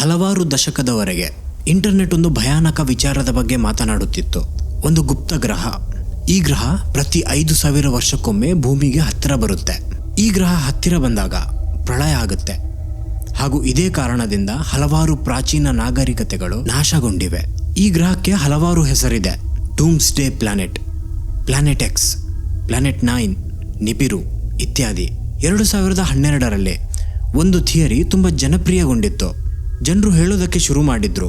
ಹಲವಾರು ದಶಕದವರೆಗೆ ಇಂಟರ್ನೆಟ್ ಒಂದು ಭಯಾನಕ ವಿಚಾರದ ಬಗ್ಗೆ ಮಾತನಾಡುತ್ತಿತ್ತು. ಒಂದು ಗುಪ್ತ ಗ್ರಹ. ಈ ಗ್ರಹ ಪ್ರತಿ 5,000 ವರ್ಷಕ್ಕೊಮ್ಮೆ ಭೂಮಿಗೆ ಹತ್ತಿರ ಬರುತ್ತೆ. ಈ ಗ್ರಹ ಹತ್ತಿರ ಬಂದಾಗ ಪ್ರಳಯ ಆಗುತ್ತೆ. ಹಾಗೂ ಇದೇ ಕಾರಣದಿಂದ ಹಲವಾರು ಪ್ರಾಚೀನ ನಾಗರಿಕತೆಗಳು ನಾಶಗೊಂಡಿವೆ. ಈ ಗ್ರಹಕ್ಕೆ ಹಲವಾರು ಹೆಸರಿದೆ. ಡೂಮ್ಸ್ಡೇ ಪ್ಲಾನೆಟ್, ಪ್ಲಾನೆಟ್ ಎಕ್ಸ್, ಪ್ಲಾನೆಟ್ 9, ನಿಬಿರು ಇತ್ಯಾದಿ. 2012ರಲ್ಲಿ ಒಂದು ಥಿಯರಿ ತುಂಬ ಜನಪ್ರಿಯಗೊಂಡಿತ್ತು. ಜನರು ಹೇಳೋದಕ್ಕೆ ಶುರು ಮಾಡಿದ್ರು,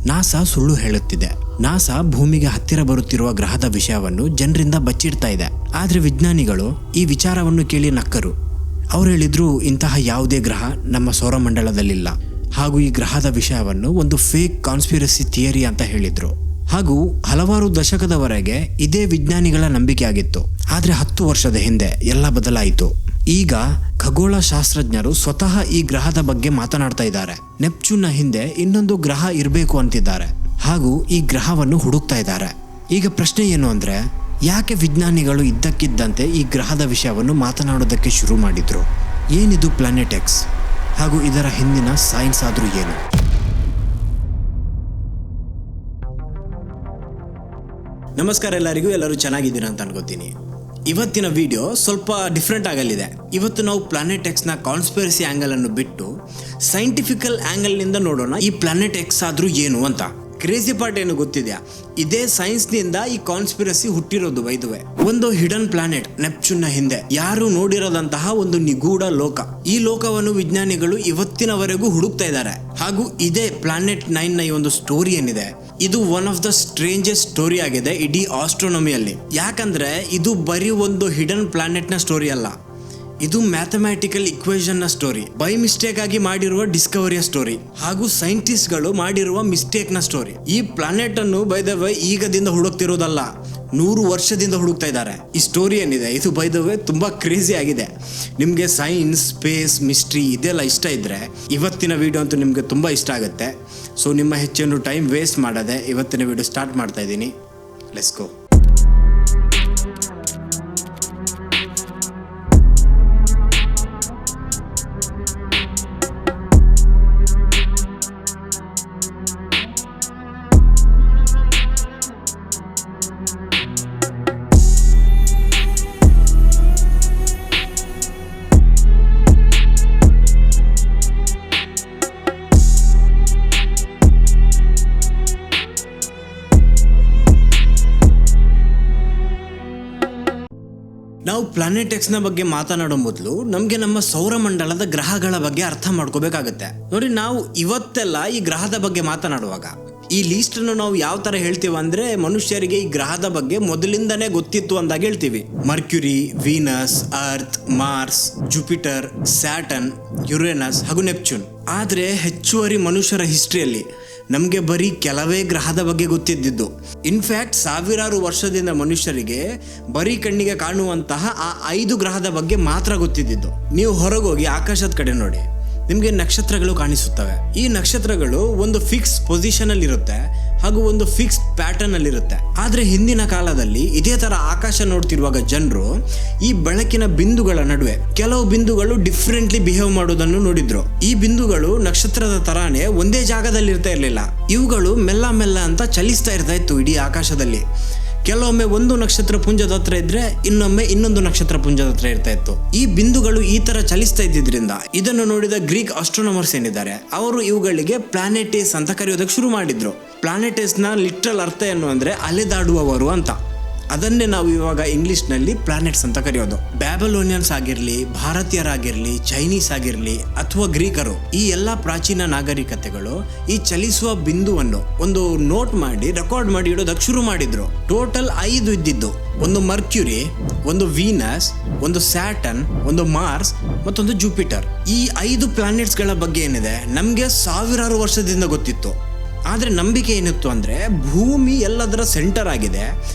ನಾಸಾ ಸುಳ್ಳು ಹೇಳುತ್ತಿದೆ. ನಾಸಾ ಭೂಮಿಗೆ ಹತ್ತಿರ ಬರುತ್ತಿರುವ ಗ್ರಹದ ವಿಷಯವನ್ನು ಜನರಿಂದ ಬಚ್ಚಿಡ್ತಾ ಇದೆ. ಆದರೆ ವಿಜ್ಞಾನಿಗಳು ಈ ವಿಚಾರವನ್ನು ಕೇಳಿ ನಕ್ಕರು. ಅವ್ರು ಹೇಳಿದ್ರು, ಇಂತಹ ಯಾವುದೇ ಗ್ರಹ ನಮ್ಮ ಸೌರಮಂಡಲದಲ್ಲಿಲ್ಲ, ಹಾಗೂ ಈ ಗ್ರಹದ ವಿಷಯವನ್ನು ಒಂದು ಫೇಕ್ ಕಾನ್ಸ್ಪಿರಸಿ ಥಿಯರಿ ಅಂತ ಹೇಳಿದ್ರು. ಹಾಗೂ ಹಲವಾರು ದಶಕದವರೆಗೆ ಇದೇ ವಿಜ್ಞಾನಿಗಳ ನಂಬಿಕೆ ಆಗಿತ್ತು. ಆದರೆ 10 ವರ್ಷದ ಹಿಂದೆ ಎಲ್ಲ ಬದಲಾಯಿತು. ಈಗ ಖಗೋಳ ಶಾಸ್ತ್ರಜ್ಞರು ಸ್ವತಃ ಈ ಗ್ರಹದ ಬಗ್ಗೆ ಮಾತನಾಡ್ತಾ ಇದ್ದಾರೆ. ನೆಪ್ಚೂನ್ನ ಹಿಂದೆ ಇನ್ನೊಂದು ಗ್ರಹ ಇರಬೇಕು ಅಂತಿದ್ದಾರೆ, ಹಾಗೂ ಈ ಗ್ರಹವನ್ನು ಹುಡುಕ್ತಾ ಇದ್ದಾರೆ. ಈಗ ಪ್ರಶ್ನೆ ಏನು ಅಂದ್ರೆ, ಯಾಕೆ ವಿಜ್ಞಾನಿಗಳು ಇದ್ದಕ್ಕಿದ್ದಂತೆ ಈ ಗ್ರಹದ ವಿಷಯವನ್ನು ಮಾತನಾಡೋದಕ್ಕೆ ಶುರು ಮಾಡಿದ್ರು? ಏನಿದು ಪ್ಲಾನೆಟ್ ಎಕ್ಸ್, ಹಾಗೂ ಇದರ ಹಿಂದಿನ ಸೈನ್ಸ್ ಆದ್ರೂ ಏನು? ನಮಸ್ಕಾರ ಎಲ್ಲರಿಗೂ, ಎಲ್ಲರೂ ಚೆನ್ನಾಗಿದ್ದೀರಾ ಅಂತ ಅನ್ಕೋತೀನಿ. ಇವತ್ತಿನ ವಿಡಿಯೋ ಸ್ವಲ್ಪ ಡಿಫ್ರೆಂಟ್ ಆಗಲಿದೆ. ಇವತ್ತು ನಾವು ಪ್ಲಾನೆಟ್ ಎಕ್ಸ್ನ ಕಾನ್ಸ್ಪಿರಸಿ ಆ್ಯಂಗಲ್ ಅನ್ನು ಬಿಟ್ಟು ಸೈಂಟಿಫಿಕಲ್ ಆ್ಯಂಗಲ್ನಿಂದ ನೋಡೋಣ ಈ ಪ್ಲಾನೆಟ್ ಎಕ್ಸ್ ಆದ್ರೂ ಏನು ಅಂತ. ಕ್ರೇಜಿ ಪಾರ್ಟ್ ಏನು ಗೊತ್ತಿದೆಯಾ? ಇದೇ ಸೈನ್ಸ್ನಿಂದ ಈ ಕಾನ್ಸ್ಪಿರಸಿ ಹುಟ್ಟಿರೋದು. ಬೈದುವೆ, ಒಂದು ಹಿಡನ್ ಪ್ಲಾನೆಟ್ ನೆಪ್ಚೂನ್ನ ಹಿಂದೆ ಯಾರು ನೋಡಿರೋದಂತಹ ಒಂದು ನಿಗೂಢ ಲೋಕ. ಈ ಲೋಕವನ್ನು ವಿಜ್ಞಾನಿಗಳು ಇವತ್ತಿನವರೆಗೂ ಹುಡುಕ್ತಾ ಇದ್ದಾರೆ. ಹಾಗೂ ಇದೇ ಪ್ಲಾನೆಟ್ 9ನ ಈ ಒಂದು ಸ್ಟೋರಿ ಏನಿದೆ, ಇದು one of the strangest story ಆಗಿದೆ ಇಡೀ ಆಸ್ಟ್ರೋನಮಿಯಲ್ಲಿ. ಯಾಕಂದ್ರೆ ಇದು ಬರೀ ಒಂದು ಹಿಡನ್ ಪ್ಲಾನೆಟ್ ನ ಸ್ಟೋರಿ ಅಲ್ಲ, ಇದು ಮ್ಯಾಥಮ್ಯಾಟಿಕಲ್ ಇಕ್ವೇಷನ್ ನ ಸ್ಟೋರಿ, ಬೈ ಮಿಸ್ಟೇಕ್ ಆಗಿ ಮಾಡಿರುವ ಡಿಸ್ಕವರಿಯ ಸ್ಟೋರಿ, ಹಾಗೂ ಸೈಂಟಿಸ್ಟ್ ಗಳು ಮಾಡಿರುವ ಮಿಸ್ಟೇಕ್ ನ ಸ್ಟೋರಿ. ಈ ಪ್ಲಾನೆಟ್ ಅನ್ನು ಬೈ ದ ವೇ ಈಗದಿಂದ ಹುಡುಕ್ತಿರೋದಲ್ಲ, 100 ವರ್ಷದಿಂದ ಹುಡುಕ್ತಾ ಇದ್ದಾರೆ. ಈ ಸ್ಟೋರಿ ಏನಿದೆ ಇದು ಬೈ ದ ವೇ ತುಂಬಾ ಕ್ರೇಜಿ ಆಗಿದೆ. ನಿಮಗೆ ಸೈನ್ಸ್, ಸ್ಪೇಸ್, ಮಿಸ್ಟ್ರಿ ಇದೆಲ್ಲ ಇಷ್ಟ ಇದ್ರೆ ಇವತ್ತಿನ ವಿಡಿಯೋ ಅಂತೂ ನಿಮಗೆ ತುಂಬಾ ಇಷ್ಟ ಆಗುತ್ತೆ. ಸೊ ನಿಮ್ಮ ಹೆಚ್ಚೇನು ಟೈಮ್ ವೇಸ್ಟ್ ಮಾಡದೆ ಇವತ್ತಿನ ವಿಡಿಯೋ ಸ್ಟಾರ್ಟ್ ಮಾಡ್ತಾ ಇದ್ದೀನಿ. Let's go. ನಾವು ಪ್ಲಾನೆಟ್ ಎಕ್ಸ್ನ ಬಗ್ಗೆ ಮಾತನಾಡೋ ಮೊದಲು ನಮಗೆ ನಮ್ಮ ಸೌರಮಂಡಲದ ಗ್ರಹಗಳ ಬಗ್ಗೆ ಅರ್ಥ ಮಾಡ್ಕೋಬೇಕಾಗತ್ತೆ. ನೋಡಿ, ನಾವು ಇವತ್ತೆಲ್ಲ ಈ ಗ್ರಹದ ಬಗ್ಗೆ ಮಾತನಾಡುವಾಗ ಈ ಲೀಸ್ಟ್ ಅನ್ನು ನಾವು ಯಾವ ತರ ಹೇಳ್ತೀವಿ ಅಂದ್ರೆ, ಮನುಷ್ಯರಿಗೆ ಈ ಗ್ರಹದ ಬಗ್ಗೆ ಮೊದಲಿಂದನೇ ಗೊತ್ತಿತ್ತು ಅಂದಾಗ ಹೇಳ್ತೀವಿ. Mercury, Venus, Earth, Mars, Jupiter, Saturn, Uranus ಹಾಗೂ ನೆಪ್ಚೂನ್. ಆದ್ರೆ ಹೆಚ್ಚುವರಿ ಮನುಷ್ಯರ ಹಿಸ್ಟ್ರಿಯಲ್ಲಿ ನಮಗೆ ಬರೀ ಕೆಲವೇ ಗ್ರಹದ ಬಗ್ಗೆ ಗೊತ್ತಿದ್ದು. ಇನ್ಫ್ಯಾಕ್ಟ್ ಸಾವಿರಾರು ವರ್ಷದಿಂದ ಮನುಷ್ಯರಿಗೆ ಬರೀ ಕಣ್ಣಿಗೆ ಕಾಣುವಂತಹ ಆ 5 ಗ್ರಹದ ಬಗ್ಗೆ ಮಾತ್ರ ಗೊತ್ತಿದ್ದು. ನೀವು ಹೊರಗೋಗಿ ಆಕಾಶದ ಕಡೆ ನೋಡಿ, ನಿಮಗೆ ನಕ್ಷತ್ರಗಳು ಕಾಣಿಸುತ್ತವೆ. ಈ ನಕ್ಷತ್ರಗಳು ಒಂದು ಫಿಕ್ಸ್ ಪೊಸಿಷನ್ ಅಲ್ಲಿ ಇರುತ್ತೆ, ಹಾಗೂ ಒಂದು ಫಿಕ್ಸ್ ಪ್ಯಾಟರ್ನ್ ಅಲ್ಲಿ ಇರುತ್ತೆ. ಆದ್ರೆ ಹಿಂದಿನ ಕಾಲದಲ್ಲಿ ಇದೇ ತರ ಆಕಾಶ ನೋಡ್ತಿರುವಾಗ ಜನರು ಈ ಬೆಳಕಿನ ಬಿಂದುಗಳ ನಡುವೆ ಕೆಲವು ಬಿಂದುಗಳು ಡಿಫ್ರೆಂಟ್ಲಿ ಬಿಹೇವ್ ಮಾಡೋದನ್ನು ನೋಡಿದ್ರು. ಈ ಬಿಂದುಗಳು ನಕ್ಷತ್ರದ ತರಾನೇ ಒಂದೇ ಜಾಗದಲ್ಲಿ ಇರ್ತಾ ಇರ್ಲಿಲ್ಲ. ಇವುಗಳು ಮೆಲ್ಲ ಮೆಲ್ಲ ಅಂತ ಚಲಿಸ್ತಾ ಇರ್ತಾ ಇತ್ತು ಇಡೀ ಆಕಾಶದಲ್ಲಿ. ಕೆಲವೊಮ್ಮೆ ಒಂದು ನಕ್ಷತ್ರ ಪುಂಜದ ಹತ್ರ ಇದ್ರೆ ಇನ್ನೊಮ್ಮೆ ಇನ್ನೊಂದು ನಕ್ಷತ್ರ ಪುಂಜದ ಹತ್ರ ಇರ್ತಾ ಇತ್ತು. ಈ ಬಿಂದುಗಳು ಈ ತರ ಚಲಿಸ್ತಾ ಇದ್ದಿದ್ರಿಂದ ಇದನ್ನು ನೋಡಿದ ಗ್ರೀಕ್ ಆಸ್ಟ್ರೋನಮರ್ಸ್ ಏನಿದ್ದಾರೆ, ಅವರು ಇವುಗಳಿಗೆ ಪ್ಲಾನೆಟೇಸ್ ಅಂತ ಕರೆಯೋದಕ್ಕೆ ಶುರು ಮಾಡಿದ್ರು. ಪ್ಲಾನೆಟೇಸ್ ನ ಲಿಟ್ರಲ್ ಅರ್ಥ ಏನು ಅಂದ್ರೆ ಅಲೆದಾಡುವವರು ಅಂತ. ಅದನ್ನೇ ನಾವು ಇವಾಗ ಇಂಗ್ಲಿಷ್ ನಲ್ಲಿ ಪ್ಲಾನೆಟ್ಸ್ ಅಂತ ಕರೆಯೋದು. ಬ್ಯಾಬಿಲೋನಿಯನ್ಸ್ ಆಗಿರ್ಲಿ, ಭಾರತೀಯರಾಗಿರ್ಲಿ, ಚೈನೀಸ್ ಆಗಿರ್ಲಿ ಅಥವಾ ಗ್ರೀಕರು, ಈ ಎಲ್ಲಾ ಪ್ರಾಚೀನ ನಾಗರಿಕತೆಗಳು ಈ ಚಲಿಸುವ ಬಿಂದುವನ್ನು ಒಂದು ನೋಟ್ ಮಾಡಿ ರೆಕಾರ್ಡ್ ಮಾಡಿ ಇಡೋದಕ್ಕೆ ಶುರು ಮಾಡಿದ್ರು. ಟೋಟಲ್ 5 ಇದ್ದಿದ್ದು. ಒಂದು ಮರ್ಕ್ಯುರಿ, ಒಂದು ವೀನಸ್, ಒಂದು ಸ್ಯಾಟರ್ನ್, ಒಂದು ಮಾರ್ಸ್ ಮತ್ತೊಂದು ಜುಪಿಟರ್. ಈ 5 ಪ್ಲಾನೆಟ್ಸ್ ಗಳ ಬಗ್ಗೆ ಏನಿದೆ ನಮ್ಗೆ ಸಾವಿರಾರು ವರ್ಷದಿಂದ ಗೊತ್ತಿತ್ತು. ಆದ್ರೆ ನಂಬಿಕೆ ಏನಿತ್ತು ಅಂದ್ರೆ, ಭೂಮಿ ಎಲ್ಲದರ ಸೆಂಟರ್ ಆಗಿದೆ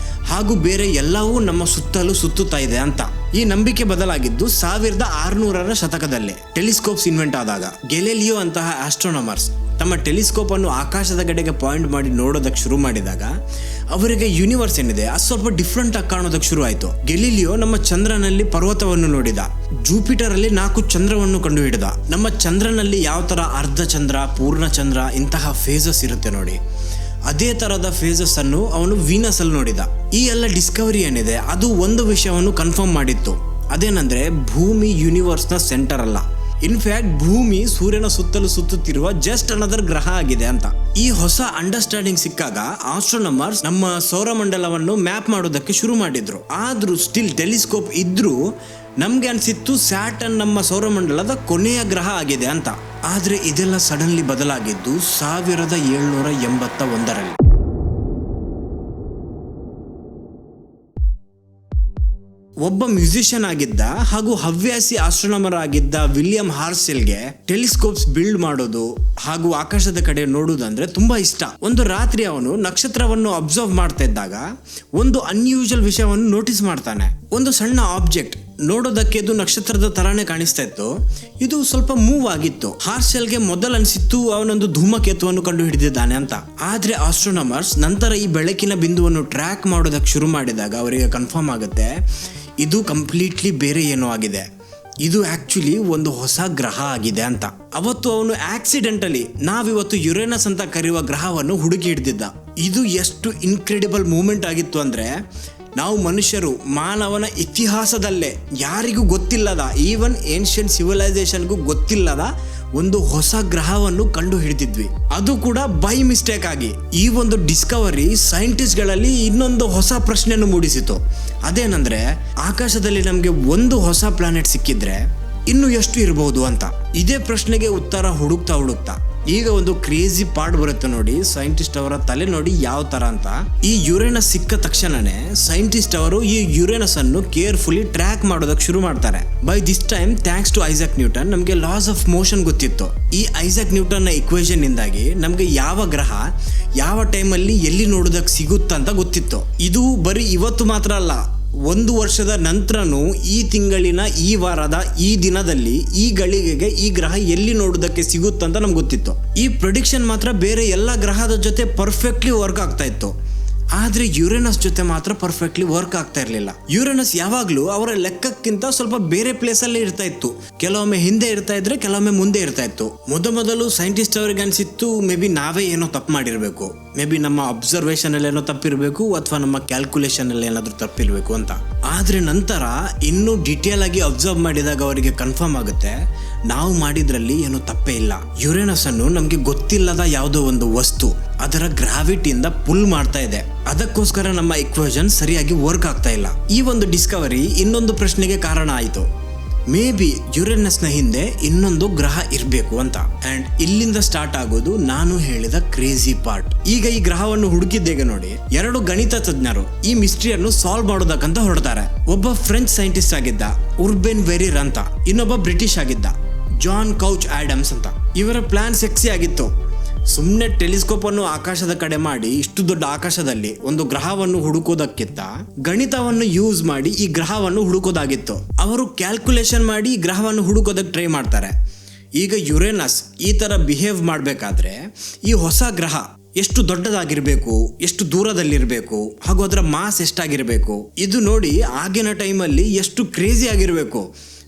ಹಾಗೂ ಬೇರೆ ಎಲ್ಲವೂ ನಮ್ಮ ಸುತ್ತಲೂ ಸುತ್ತುತ್ತಾ ಇದೆ ಅಂತ. ಈ ನಂಬಿಕೆ ಬದಲಾಗಿದ್ದು 1600ರ ಶತಕದಲ್ಲಿ ಟೆಲಿಸ್ಕೋಪ್ಸ್ ಇನ್ವೆಂಟ್ ಆದಾಗ. ಗೆಲಿಲಿಯೋ ಅಂತಹ ಆಸ್ಟ್ರೋನಮರ್ಸ್ ತಮ್ಮ ಟೆಲಿಸ್ಕೋಪ್ ಅನ್ನು ಆಕಾಶದ ಕಡೆಗೆ ಪಾಯಿಂಟ್ ಮಾಡಿ ನೋಡೋದಕ್ಕೆ ಶುರು ಮಾಡಿದಾಗ ಅವರಿಗೆ ಯೂನಿವರ್ಸ್ ಏನಿದೆ ಅದು ಸ್ವಲ್ಪ ಡಿಫ್ರೆಂಟ್ ಆಗಿ ಕಾಣೋದಕ್ಕೆ ಶುರು ಆಯ್ತು. ಗೆಲಿಲಿಯೋ ನಮ್ಮ ಚಂದ್ರನಲ್ಲಿ ಪರ್ವತವನ್ನು ನೋಡಿದ. ಜೂಪಿಟರ್ ಅಲ್ಲಿ 4 ಚಂದ್ರವನ್ನು ಕಂಡುಹಿಡಿದ. ನಮ್ಮ ಚಂದ್ರನಲ್ಲಿ ಯಾವ ತರ ಅರ್ಧ ಚಂದ್ರ, ಪೂರ್ಣ ಚಂದ್ರ ಇಂತಹ ಫೇಸಸ್ ಇರುತ್ತೆ ನೋಡಿ, ಅದೇ ತರದ ಫೇಸಸ್ ಅನ್ನು ಅವನು ವೀನಸ್ ಅಲ್ಲಿ ನೋಡಿದ. ಈ ಎಲ್ಲ ಡಿಸ್ಕವರಿ ಏನಿದೆ ಅದು ಒಂದು ವಿಷಯವನ್ನು ಕನ್ಫರ್ಮ್ ಮಾಡಿತ್ತು, ಅದೇನಂದ್ರೆ ಭೂಮಿ ಯೂನಿವರ್ಸ್ ನ ಸೆಂಟರ್ ಅಲ್ಲ. ಇನ್ಫ್ಯಾಕ್ಟ್ ಭೂಮಿ ಸೂರ್ಯನ ಸುತ್ತಲೂ ಸುತ್ತುತ್ತಿರುವ ಜಸ್ಟ್ ಅನದರ್ ಗ್ರಹ ಆಗಿದೆ ಅಂತ. ಈ ಹೊಸ ಅಂಡರ್ಸ್ಟ್ಯಾಂಡಿಂಗ್ ಸಿಕ್ಕಾಗ ಆಸ್ಟ್ರೋನಮರ್ಸ್ ನಮ್ಮ ಸೌರಮಂಡಲವನ್ನು ಮ್ಯಾಪ್ ಮಾಡೋದಕ್ಕೆ ಶುರು ಮಾಡಿದ್ರು. ಆದ್ರೂ ಸ್ಟಿಲ್ ಟೆಲಿಸ್ಕೋಪ್ ಇದ್ರೂ ನಮ್ಗೆ ಅನ್ಸಿತ್ತು ಸ್ಯಾಟರ್ನ್ ನಮ್ಮ ಸೌರಮಂಡಲದ ಕೊನೆಯ ಗ್ರಹ ಆಗಿದೆ ಅಂತ. ಆದ್ರೆ ಇದೆಲ್ಲ ಸಡನ್ಲಿ ಬದಲಾಗಿದ್ದು 1781ರಲ್ಲಿ. ಒಬ್ಬ ಮ್ಯೂಸಿಷಿಯನ್ ಆಗಿದ್ದ ಹಾಗೂ ಹವ್ಯಾಸಿ ಆಸ್ಟ್ರೋನಮರ್ ಆಗಿದ್ದ ವಿಲಿಯಂ ಹಾರ್ಸೆಲ್ಗೆ ಟೆಲಿಸ್ಕೋಪ್ಸ್ ಬಿಲ್ಡ್ ಮಾಡೋದು ಹಾಗೂ ಆಕಾಶದ ಕಡೆ ನೋಡುವುದಂದ್ರೆ ತುಂಬಾ ಇಷ್ಟ. ಒಂದು ರಾತ್ರಿ ಅವನು ನಕ್ಷತ್ರವನ್ನು ಅಬ್ಸರ್ವ್ ಮಾಡ್ತಾ ಇದ್ದಾಗ ಒಂದು ಅನ್ಯೂಶುವಲ್ ವಿಷಯವನ್ನು ನೋಟಿಸ್ ಮಾಡ್ತಾನೆ. ಒಂದು ಸಣ್ಣ ಆಬ್ಜೆಕ್ಟ್ ನೋಡೋದಕ್ಕೆ ಇದು ನಕ್ಷತ್ರದ ತರಾನೇ ಕಾಣಿಸ್ತಾ ಇತ್ತು, ಇದು ಸ್ವಲ್ಪ ಮೂವ್ ಆಗಿತ್ತು. ಹಾರ್ಸೆಲ್ಗೆ ಮೊದಲು ಅನ್ಸಿತ್ತು ಅವನೊಂದು ಧೂಮಕೇತುವನ್ನು ಕಂಡು ಹಿಡಿದಿದ್ದಾನೆ ಅಂತ. ಆದ್ರೆ ಆಸ್ಟ್ರೋನಮರ್ಸ್ ನಂತರ ಈ ಬೆಳಕಿನ ಬಿಂದುವನ್ನು ಟ್ರ್ಯಾಕ್ ಮಾಡೋದಕ್ಕೆ ಶುರು ಮಾಡಿದಾಗ ಅವರಿಗೆ ಕನ್ಫರ್ಮ್ ಆಗುತ್ತೆ ಇದು ಕಂಪ್ಲೀಟ್ಲಿ ಬೇರೆ ಏನೋ ಆಗಿದೆ, ಇದು ಆಕ್ಚುಲಿ ಒಂದು ಹೊಸ ಗ್ರಹ ಆಗಿದೆ ಅಂತ. ಅವತ್ತು ಅವನು ಆಕ್ಸಿಡೆಂಟಲಿ ನಾವಿವತ್ತು ಯುರೇನಸ್ ಅಂತ ಕರೆಯುವ ಗ್ರಹವನ್ನು ಹುಡುಕಿ ಹಿಡಿದಿದ್ದ. ಇದು ಎಷ್ಟು ಇನ್ಕ್ರೆಡಿಬಲ್ ಮೂಮೆಂಟ್ ಆಗಿತ್ತು ಅಂದ್ರೆ, ನಾವು ಮನುಷ್ಯರು ಮಾನವನ ಇತಿಹಾಸದಲ್ಲೇ ಯಾರಿಗೂ ಗೊತ್ತಿಲ್ಲದ, ಈವನ್ ಏನ್ಷಿಯಂಟ್ ಸಿವಿಲೈಸೇಷನ್ಗೂ ಗೊತ್ತಿಲ್ಲದ ಒಂದು ಹೊಸ ಗ್ರಹವನ್ನು ಕಂಡು ಹಿಡಿದಿದ್ವಿ, ಅದು ಕೂಡ ಬೈ ಮಿಸ್ಟೇಕ್ ಆಗಿ. ಈ ಒಂದು ಡಿಸ್ಕವರಿ ಸೈಂಟಿಸ್ಟ್ಗಳಲ್ಲಿ ಇನ್ನೊಂದು ಹೊಸ ಪ್ರಶ್ನೆಯನ್ನು ಮೂಡಿಸಿತು, ಅದೇನಂದ್ರೆ ಆಕಾಶದಲ್ಲಿ ನಮಗೆ ಒಂದು ಹೊಸ ಪ್ಲಾನೆಟ್ ಸಿಕ್ಕಿದ್ರೆ ಇನ್ನು ಎಷ್ಟು ಇರಬಹುದು ಅಂತ. ಇದೇ ಪ್ರಶ್ನೆಗೆ ಉತ್ತರ ಹುಡುಕ್ತಾ ಈಗ ಒಂದು ಕ್ರೇಜಿ ಪಾರ್ಟ್ ಬರುತ್ತೆ ನೋಡಿ. ಸೈಂಟಿಸ್ಟ್ ಅವರ ತಲೆ ನೋಡಿ ಯಾವ ತರ ಅಂತ. ಈ ಯುರೇನಸ್ ಸಿಕ್ಕ ತಕ್ಷಣನೇ ಸೈಂಟಿಸ್ಟ್ ಅವರು ಈ ಯುರೇನಸ್ ಅನ್ನು ಕೇರ್ಫುಲಿ ಟ್ರ್ಯಾಕ್ ಮಾಡೋದಕ್ಕೆ ಶುರು ಮಾಡ್ತಾರೆ. By this time thanks to Isaac Newton ನಮಗೆ ಲಾಸ್ ಆಫ್ ಮೋಷನ್ ಗೊತ್ತಿತ್ತು. ಈ ಐಸಾಕ್ ನ್ಯೂಟನ್ ನ ಇಕ್ವೇಷನ್ ಇಂದಾಗಿ ನಮ್ಗೆ ಯಾವ ಗ್ರಹ ಯಾವ ಟೈಮಲ್ಲಿ ಎಲ್ಲಿ ನೋಡೋದಕ್ಕೆ ಸಿಗುತ್ತಂತ ಗೊತ್ತಿತ್ತು. ಇದು ಬರೀ ಇವತ್ತು ಮಾತ್ರ ಅಲ್ಲ, 1 ವರ್ಷದ ನಂತರನೂ ಈ ತಿಂಗಳಿನ ಈ ವಾರದ ಈ ದಿನದಲ್ಲಿ ಈ ಗಳಿಗೆಗೆ ಈ ಗ್ರಹ ಎಲ್ಲಿ ನೋಡೋದಕ್ಕೆ ಸಿಗುತ್ತಂತ ನಮ್ಗೆ ಗೊತ್ತಿತ್ತು. ಈ ಪ್ರೆಡಿಕ್ಷನ್ ಮಾತ್ರ ಬೇರೆ ಎಲ್ಲ ಗ್ರಹದ ಜೊತೆ ಪರ್ಫೆಕ್ಟ್ಲಿ ವರ್ಕ್ ಆಗ್ತಾ ಇತ್ತು, ಆದ್ರೆ ಯುರೇನಸ್ ಜೊತೆ ಮಾತ್ರ ಪರ್ಫೆಕ್ಟ್ಲಿ ವರ್ಕ್ ಆಗ್ತಾ ಇರಲಿಲ್ಲ. ಯುರೇನಸ್ ಯಾವಾಗ್ಲೂ ಅವರ ಲೆಕ್ಕಕ್ಕಿಂತ ಸ್ವಲ್ಪ ಬೇರೆ ಪ್ಲೇಸ್ ಅಲ್ಲಿ ಇರ್ತಾ ಇತ್ತು. ಕೆಲವೊಮ್ಮೆ ಹಿಂದೆ ಇರ್ತಾ ಇದ್ರೆ, ಕೆಲವೊಮ್ಮೆ ಮುಂದೆ ಇರ್ತಾ ಇತ್ತು. ಮೊದಲು ಸೈಂಟಿಸ್ಟ್ ಅವರಿಗೆ ಅನ್ಸಿತ್ತು ಮೇ ಬಿ ನಾವೇ ಏನೋ ತಪ್ಪು ಮಾಡಿರ್ಬೇಕು, ಮೇ ಬಿ ನಮ್ಮ ಅಬ್ಸರ್ವೇಷನ್ ಅಲ್ಲಿ ಏನೋ ತಪ್ಪಿರ್ಬೇಕು ಅಥವಾ ನಮ್ಮ ಕ್ಯಾಲ್ಕುಲೇಷನ್ ಅಲ್ಲಿ ಏನಾದ್ರೂ ತಪ್ಪಿರ್ಬೇಕು ಅಂತ. ಆದ್ರೆ ನಂತರ ಇನ್ನೂ ಡಿಟೇಲ್ ಆಗಿ ಅಬ್ಸರ್ವ್ ಮಾಡಿದಾಗ ಅವರಿಗೆ ಕನ್ಫರ್ಮ್ ಆಗುತ್ತೆ ನಾವು ಮಾಡಿದ್ರಲ್ಲಿ ಏನು ತಪ್ಪೇ ಇಲ್ಲ. ಯುರೇನಸ್ ಅನ್ನು ನಮ್ಗೆ ಗೊತ್ತಿಲ್ಲದ ಯಾವುದೋ ಒಂದು ವಸ್ತು ಅದರ ಗ್ರಾವಿಟಿಯಿಂದ ಪುಲ್ ಮಾಡ್ತಾ ಇದೆ, ಅದಕ್ಕೋಸ್ಕರ ನಮ್ಮ ಇಕ್ವೇಷನ್ ಸರಿಯಾಗಿ ವರ್ಕ್ ಆಗ್ತಾ ಇಲ್ಲ. ಈ ಒಂದು ಡಿಸ್ಕವರಿ ಇನ್ನೊಂದು ಪ್ರಶ್ನೆಗೆ ಕಾರಣ ಆಯಿತು, ಮೇ ಬಿ ಯುರೇನಸ್ ನ ಹಿಂದೆ ಇನ್ನೊಂದು ಗ್ರಹ ಇರಬೇಕು ಅಂತ. ಅಂಡ್ ಇಲ್ಲಿಂದ ಸ್ಟಾರ್ಟ್ ಆಗೋದು ನಾನು ಹೇಳಿದ ಕ್ರೇಜಿ ಪಾರ್ಟ್. ಈಗ ಈ ಗ್ರಹವನ್ನು ಹುಡುಕಿದ್ದೇಗೆ ನೋಡಿ, 2 ಗಣಿತ ತಜ್ಞರು ಈ ಮಿಸ್ಟ್ರಿಯನ್ನು ಸಾಲ್ವ್ ಮಾಡೋದಕ್ಕಂತ ಹೊರಡ್ತಾರೆ. ಒಬ್ಬ ಫ್ರೆಂಚ್ ಸೈಂಟಿಸ್ಟ್ ಆಗಿದ್ದ ಉರ್ಬೆನ್ ವೆರಿರ್ ಅಂತ, ಇನ್ನೊಬ್ಬ ಬ್ರಿಟಿಷ್ ಆಗಿದ್ದ ಜಾನ್ ಕೌಚ್ ಆಡಮ್ಸ್ ಅಂತ. ಇವರ ಪ್ಲಾನ್ ಸೆಕ್ಸಿ ಆಗಿತ್ತು. ಸುಮ್ಮನೆ ಟೆಲಿಸ್ಕೋಪ್ ಅನ್ನು ಆಕಾಶದ ಕಡೆ ಮಾಡಿ ಇಷ್ಟು ದೊಡ್ಡ ಆಕಾಶದಲ್ಲಿ ಒಂದು ಗ್ರಹವನ್ನು ಹುಡುಕೋದಕ್ಕಿಂತ ಗಣಿತವನ್ನು ಯೂಸ್ ಮಾಡಿ ಈ ಗ್ರಹವನ್ನು ಹುಡುಕೋದಾಗಿತ್ತು. ಅವರು ಕ್ಯಾಲ್ಕುಲೇಷನ್ ಮಾಡಿ ಈ ಗ್ರಹವನ್ನು ಹುಡುಕೋದಕ್ಕೆ ಟ್ರೈ ಮಾಡ್ತಾರೆ. ಈಗ ಯುರೇನಸ್ ಈ ತರ ಬಿಹೇವ್ ಮಾಡಬೇಕಾದ್ರೆ ಈ ಹೊಸ ಗ್ರಹ ಎಷ್ಟು ದೊಡ್ಡದಾಗಿರ್ಬೇಕು, ಎಷ್ಟು ದೂರದಲ್ಲಿರ್ಬೇಕು, ಹಾಗೂ ಅದರ ಮಾಸ್ ಎಷ್ಟಾಗಿರ್ಬೇಕು, ಇದು ನೋಡಿ ಆಗಿನ ಟೈಮಲ್ಲಿ ಎಷ್ಟು ಕ್ರೇಜಿ ಆಗಿರ್ಬೇಕು.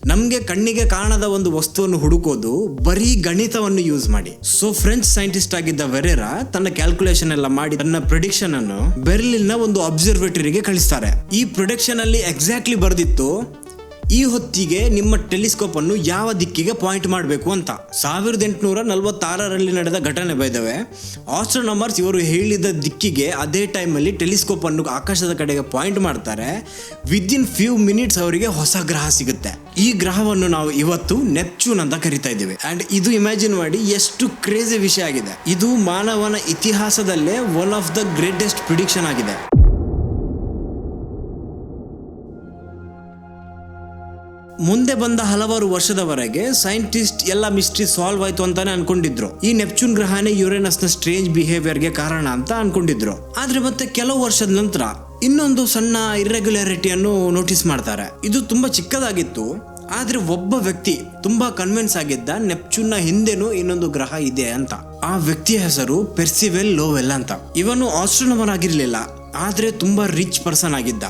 ನಮ್ಗೆ ಕಣ್ಣಿಗೆ ಕಾಣದ ಒಂದು ವಸ್ತುವನ್ನು ಹುಡುಕೋದು ಬರೀ ಗಣಿತವನ್ನು ಯೂಸ್ ಮಾಡಿ. ಸೊ ಫ್ರೆಂಚ್ ಸೈಂಟಿಸ್ಟ್ ಆಗಿದ್ದ ವೆರೇರಾ ತನ್ನ ಕ್ಯಾಲ್ಕುಲೇಷನ್ ಎಲ್ಲ ಮಾಡಿ ತನ್ನ ಪ್ರಿಡಿಕ್ಷನ್ ಅನ್ನು ಬೆರ್ಲಿನ್ ನ ಒಂದು ಅಬ್ಸರ್ವೇಟರಿಗೆ ಕಳಿಸ್ತಾರೆ. ಈ ಪ್ರಿಡಿಕ್ಷನ್ ಅಲ್ಲಿ ಎಕ್ಸಾಕ್ಟ್ಲಿ ಬರ್ದಿತ್ತು ಈ ಹೊತ್ತಿಗೆ ನಿಮ್ಮ ಟೆಲಿಸ್ಕೋಪ್ ಅನ್ನು ಯಾವ ದಿಕ್ಕಿಗೆ ಪಾಯಿಂಟ್ ಮಾಡಬೇಕು ಅಂತ. 1846ರಲ್ಲಿ ನಡೆದ ಘಟನೆ ಬೈದವೆ. ಆಸ್ಟ್ರೋನಮರ್ಸ್ ಇವರು ಹೇಳಿದ ದಿಕ್ಕಿಗೆ ಅದೇ ಟೈಮಲ್ಲಿ ಟೆಲಿಸ್ಕೋಪ್ ಅನ್ನು ಆಕಾಶದ ಕಡೆಗೆ ಪಾಯಿಂಟ್ ಮಾಡ್ತಾರೆ. ವಿದಿನ್ ಫ್ಯೂ ಮಿನಿಟ್ಸ್ ಅವರಿಗೆ ಹೊಸ ಗ್ರಹ ಸಿಗುತ್ತೆ. ಈ ಗ್ರಹವನ್ನು ನಾವು ಇವತ್ತು ನೆಪ್ಚೂನ್ ಅಂತ ಕರಿತಾ ಇದ್ದೀವಿ. ಅಂಡ್ ಇದು ಇಮ್ಯಾಜಿನ್ ಮಾಡಿ ಎಷ್ಟು ಕ್ರೇಜಿ ವಿಷಯ ಆಗಿದೆ. ಇದು ಮಾನವನ ಇತಿಹಾಸದಲ್ಲೇ one of the greatest prediction ಆಗಿದೆ. ಮುಂದೆ ಬಂದ ಹಲವಾರು ವರ್ಷದವರೆಗೆ ಸೈಂಟಿಸ್ಟ್ ಎಲ್ಲ ಮಿಸ್ಟ್ರಿ ಸಾಲ್ವ್ ಆಯ್ತು ಅಂತಾನೆ ಅನ್ಕೊಂಡಿದ್ರು. ಈ ನೆಪ್ಚೂನ್ ಗ್ರಹನೇ ಯುರೇನಸ್ ನ ಸ್ಟ್ರೇಂಜ್ ಬಿಹೇವಿಯರ್ಗೆ ಕಾರಣ ಅಂತ ಅನ್ಕೊಂಡಿದ್ರು. ಆದ್ರೆ ಮತ್ತೆ ಕೆಲವು ವರ್ಷದ ನಂತರ ಇನ್ನೊಂದು ಸಣ್ಣ ಇರ್ರೆಗ್ಯುಲಾರಿಟಿಯನ್ನು ನೋಟಿಸ್ ಮಾಡ್ತಾರೆ. ಇದು ತುಂಬಾ ಚಿಕ್ಕದಾಗಿತ್ತು, ಆದ್ರೆ ಒಬ್ಬ ವ್ಯಕ್ತಿ ತುಂಬಾ ಕನ್ವಿನ್ಸ್ ಆಗಿದ್ದ ನೆಪ್ಚೂನ್ ನ ಹಿಂದೆನೂ ಇನ್ನೊಂದು ಗ್ರಹ ಇದೆ ಅಂತ. ಆ ವ್ಯಕ್ತಿಯ ಹೆಸರು ಪೆರ್ಸಿವೆಲ್ ಲೋವೆಲ್ ಅಂತ. ಇವನು ಆಸ್ಟ್ರೋನಮರ್ ಆಗಿರ್ಲಿಲ್ಲ, ಆದ್ರೆ ತುಂಬಾ ರಿಚ್ ಪರ್ಸನ್ ಆಗಿದ್ದ.